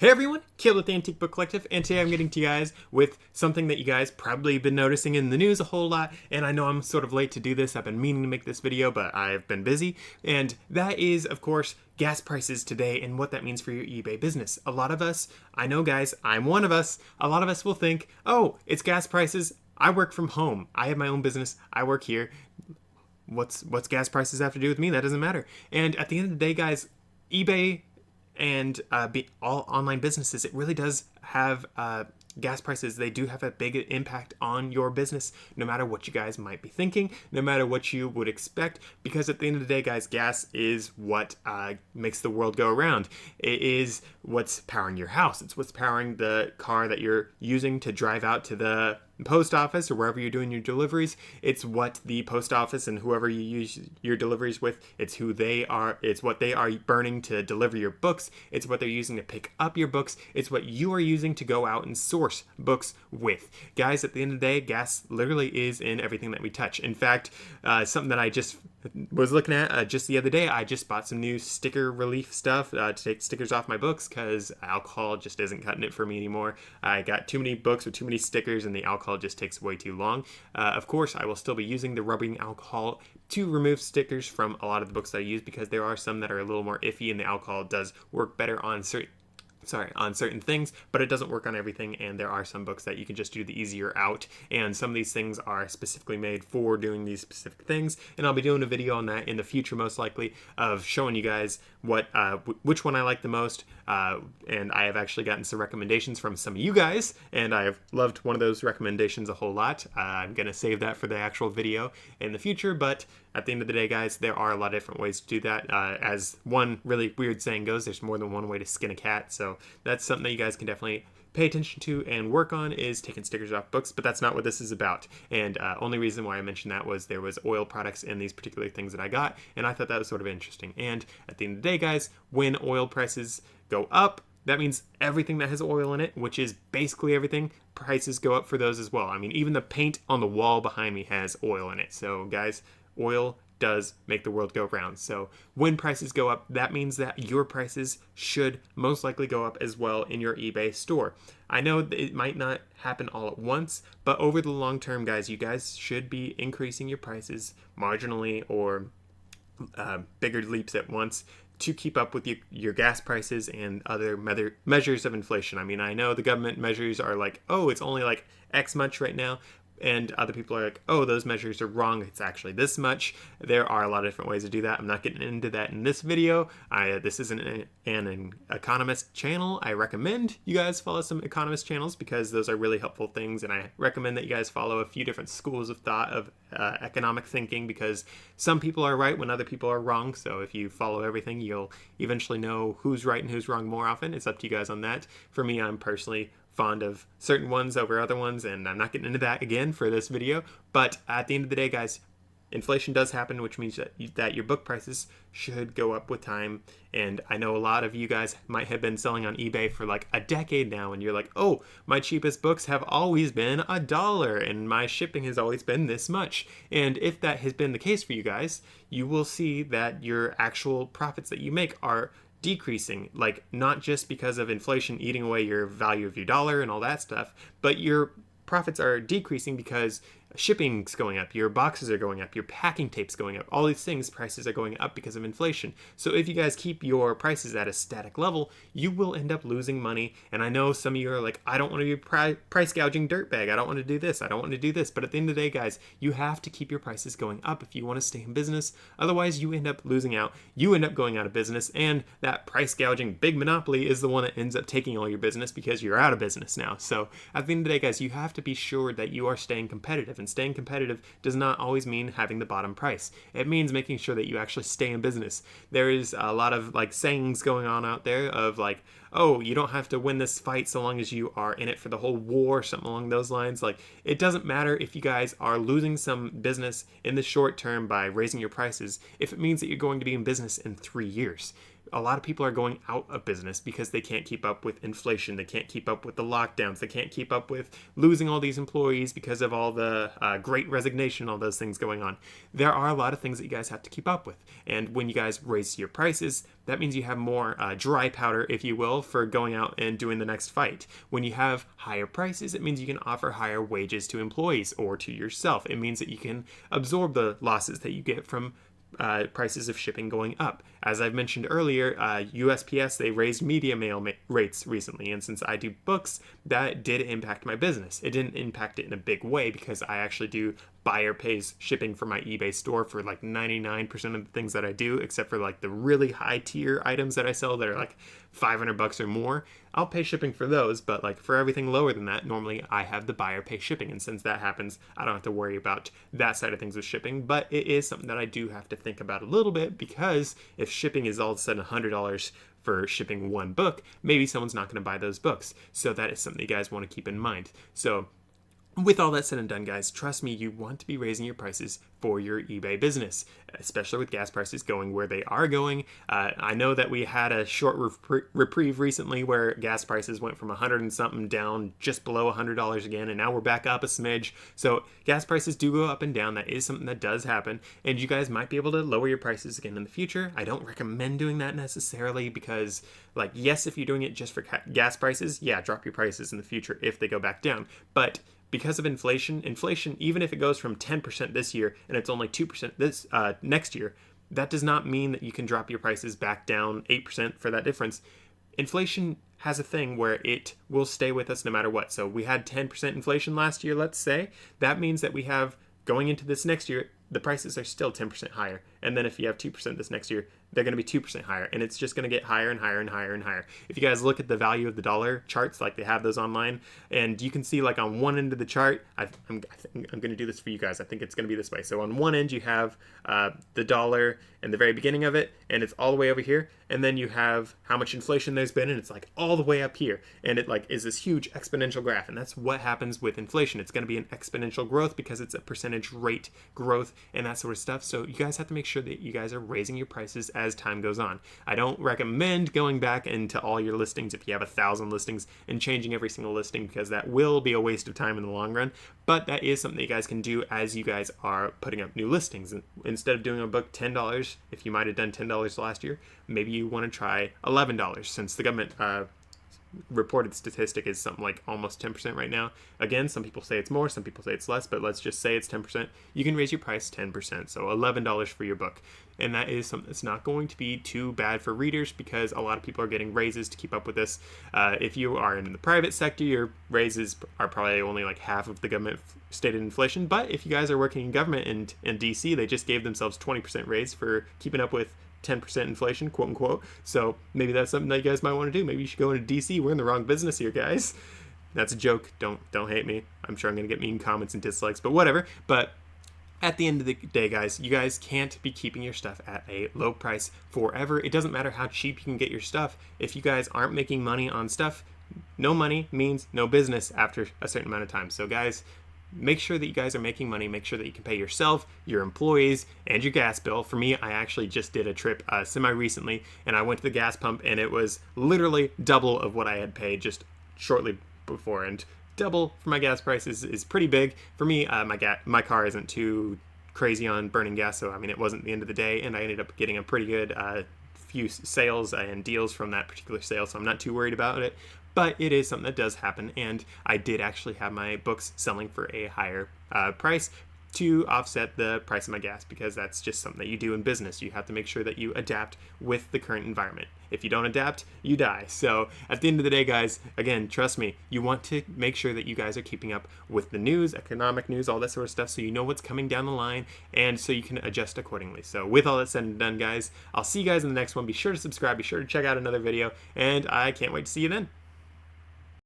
Hey everyone, Caleb with the Antique Book Collective, and today I'm getting to you guys with something that you guys probably been noticing in the news a whole lot, and I know I'm sort of late to do this. I've been meaning to make this video, but I've been busy, and that is, of course, gas prices today and what that means for your eBay business. A lot of us, I know guys, I'm one of us, a lot of us will think, oh, it's gas prices, I work from home, I have my own business, I work here, what's gas prices have to do with me? That doesn't matter. And at the end of the day, guys, eBay and all online businesses, it really does have gas prices. They do have a big impact on your business, no matter what you guys might be thinking, no matter what you would expect, because at the end of the day, guys, gas is what makes the world go around. It is what's powering your house. It's what's powering the car that you're using to drive out to the post office or wherever you're doing your deliveries. It's what the post office and whoever you use your deliveries with, it's who they are, it's what they are burning to deliver your books, it's what they're using to pick up your books, it's what you are using to go out and source books with. Guys, at the end of the day, gas literally is in everything that we touch. In fact, something that I just was looking at just the other day, I just bought some new sticker relief stuff to take stickers off my books because alcohol just isn't cutting it for me anymore. I got too many books with too many stickers and the alcohol just takes way too long. Of course, I will still be using the rubbing alcohol to remove stickers from a lot of the books that I use because there are some that are a little more iffy and the alcohol does work better on certain things, but it doesn't work on everything, and there are some books that you can just do the easier out, and some of these things are specifically made for doing these specific things, and I'll be doing a video on that in the future, most likely, of showing you guys what which one I like the most, and I have actually gotten some recommendations from some of you guys, and I have loved one of those recommendations a whole lot. I'm gonna save that for the actual video in the future, but at the end of the day, guys, there are a lot of different ways to do that. As one really weird saying goes, there's more than one way to skin a cat. So that's something that you guys can definitely pay attention to and work on, is taking stickers off books, but that's not what this is about. And only reason why I mentioned that was there was oil products in these particular things that I got, and I thought that was sort of interesting. And at the end of the day, guys, when oil prices go up, that means everything that has oil in it, which is basically everything, prices go up for those as well. I mean, even the paint on the wall behind me has oil in it. So guys, oil does make the world go round. So when prices go up, that means that your prices should most likely go up as well in your eBay store. I know it might not happen all at once, but over the long term, guys, you guys should be increasing your prices marginally or bigger leaps at once to keep up with your gas prices and other measures of inflation. I mean, I know the government measures are like, oh, it's only like X much right now, and other people are like, oh, those measures are wrong, it's actually this much. There are a lot of different ways to do that. I'm not getting into that in this video. This isn't an economist channel. I recommend you guys follow some economist channels because those are really helpful things, and I recommend that you guys follow a few different schools of thought of economic thinking, because some people are right when other people are wrong. So if you follow everything, you'll eventually know who's right and who's wrong more often. It's up to you guys on that. For me, I'm personally fond of certain ones over other ones, and I'm not getting into that again for this video. But at the end of the day, guys, inflation does happen, which means that your book prices should go up with time. And I know a lot of you guys might have been selling on eBay for like a decade now, and you're like, oh, my cheapest books have always been $1 and my shipping has always been this much. And if that has been the case for you guys, you will see that your actual profits that you make are decreasing, like not just because of inflation eating away your value of your dollar and all that stuff, but your profits are decreasing because shipping's going up, your boxes are going up, your packing tape's going up, all these things, prices are going up because of inflation. So if you guys keep your prices at a static level, you will end up losing money. And I know some of you are like, I don't want to be price gouging dirtbag, I don't want to do this, I don't want to do this. But at the end of the day, guys, you have to keep your prices going up if you want to stay in business. Otherwise, you end up losing out, you end up going out of business, and that price gouging big monopoly is the one that ends up taking all your business because you're out of business now. So at the end of the day, guys, you have to be sure that you are staying competitive. And staying competitive does not always mean having the bottom price. It means making sure that you actually stay in business. There is a lot of like sayings going on out there of like, oh, you don't have to win this fight so long as you are in it for the whole war, something along those lines. Like, it doesn't matter if you guys are losing some business in the short term by raising your prices, if it means that you're going to be in business in 3 years. a lot of people are going out of business because they can't keep up with inflation. They can't keep up with the lockdowns. They can't keep up with losing all these employees because of all the great resignation, all those things going on. There are a lot of things that you guys have to keep up with. And when you guys raise your prices, that means you have more dry powder, if you will, for going out and doing the next fight. When you have higher prices, it means you can offer higher wages to employees or to yourself. It means that you can absorb the losses that you get from prices of shipping going up. As I've mentioned earlier, USPS, they raised media mail rates recently, and since I do books, that did impact my business. It didn't impact it in a big way because I actually do buyer pays shipping for my eBay store for like 99% of the things that I do, except for like the really high tier items that I sell that are like $500 or more. I'll pay shipping for those, but like for everything lower than that, normally I have the buyer pay shipping, and since that happens, I don't have to worry about that side of things with shipping. But it is something that I do have to think about a little bit, because if shipping is all of a sudden $100 for shipping one book, maybe someone's not going to buy those books. So that is something you guys want to keep in mind. So with all that said and done, guys, trust me, you want to be raising your prices for your eBay business, especially with gas prices going where they are going. I know that we had a short reprieve recently where gas prices went from 100 and something down just below $100 again, and now we're back up a smidge. So gas prices do go up and down. That is something that does happen, and you guys might be able to lower your prices again in the future. I don't recommend doing that necessarily because, like, yes, if you're doing it just for gas prices, yeah, drop your prices in the future if they go back down. But because of inflation, even if it goes from 10% this year and it's only 2% this next year, that does not mean that you can drop your prices back down 8% for that difference. Inflation has a thing where it will stay with us no matter what. So we had 10% inflation last year, let's say. That means that we have, going into this next year, the prices are still 10% higher. And then if you have 2% this next year, they're going to be 2% higher. And it's just going to get higher and higher and higher and higher. If you guys look at the value of the dollar charts, like they have those online, and you can see like on one end of the chart, I think I'm going to do this for you guys. I think it's going to be this way. So on one end, you have the dollar in the very beginning of it, and it's all the way over here. And then you have how much inflation there's been, and it's like all the way up here. And it like is this huge exponential graph. And that's what happens with inflation. It's going to be an exponential growth because it's a percentage rate growth and that sort of stuff. So you guys have to make sure that you guys are raising your prices as time goes on. I don't recommend going back into all your listings if you have 1,000 listings and changing every single listing, because that will be a waste of time in the long run. But that is something that you guys can do as you guys are putting up new listings. And instead of doing a book $10, if you might have done $10 last year, maybe you want to try $11, since the government reported statistic is something like almost 10% right now. Again, some people say it's more, some people say it's less, but let's just say it's 10%. You can raise your price 10%, so $11 for your book. And that is something that's not going to be too bad for readers, because a lot of people are getting raises to keep up with this. If you are in the private sector, your raises are probably only like half of the government stated inflation. But if you guys are working in government in DC, they just gave themselves 20% raise for keeping up with 10% inflation, quote unquote. So maybe that's something that you guys might want to do. Maybe you should go into DC. We're in the wrong business here, guys. That's a joke. Don't hate me. I'm sure I'm gonna get mean comments and dislikes, but whatever. But at the end of the day, guys, you guys can't be keeping your stuff at a low price forever. It doesn't matter how cheap you can get your stuff. If you guys aren't making money on stuff, no money means no business after a certain amount of time. So guys, make sure that you guys are making money. Make sure that you can pay yourself, your employees, and your gas bill. For me, I actually just did a trip semi-recently, and I went to the gas pump, and it was literally double of what I had paid just shortly before. And double for my gas prices is pretty big. For me, my car isn't too crazy on burning gas, so I mean, it wasn't the end of the day, and I ended up getting a pretty good few sales and deals from that particular sale, so I'm not too worried about it. But it is something that does happen, and I did actually have my books selling for a higher price to offset the price of my gas, because that's just something that you do in business. You have to make sure that you adapt with the current environment. If you don't adapt, you die. So at the end of the day, guys, again, trust me, you want to make sure that you guys are keeping up with the news, economic news, all that sort of stuff, so you know what's coming down the line, and so you can adjust accordingly. So with all that said and done, guys, I'll see you guys in the next one. Be sure to subscribe, be sure to check out another video, and I can't wait to see you then.